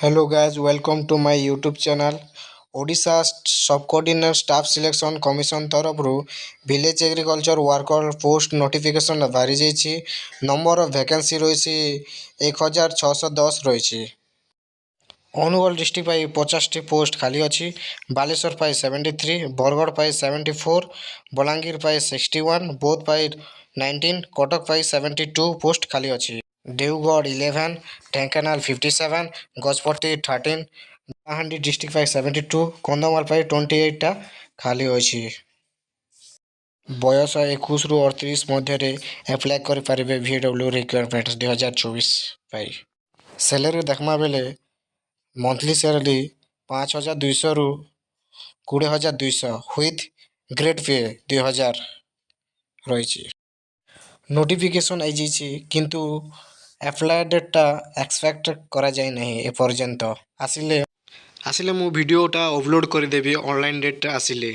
Hello guys, welcome to my YouTube channel. Odisha subordinate staff selection commission तरफ village agriculture worker post notification बाहरी जाइए। Number of vacancy रही 1610 रही। Angul district पाई 50 टी पोस्ट खाली अच्छी। बालेश्वर पाई 73, बरगढ़ पाई 74, बलांगीर पाई 61, बौद्ध पाई 19, कटक पाई 72 पोस्ट खाली अच्छी। देवगढ़ 11, ढेंकानाल 57, गजपति 13, कलाहांडी डिस्ट्रिक्ट पाई 72, कंधमाल पाई 28टा खाली अच्छी। बयस 21 रु 38 मध्य एप्लाय करें VW रिक्वायरमेंट 2024 पाई। सैलरी देखमा बेले मंथली सैलरी 5200 रु 20200 विथ ग्रेड पे 2000 रही। नोटिफिकेशन आई जाइए किंतु एप्लाय डेटा एक्सपेक्ट करा जाए नहीं एपर्यंत। आसिले मु वीडियोटा अपलोड करदेवी ऑनलाइन डेट आसिले।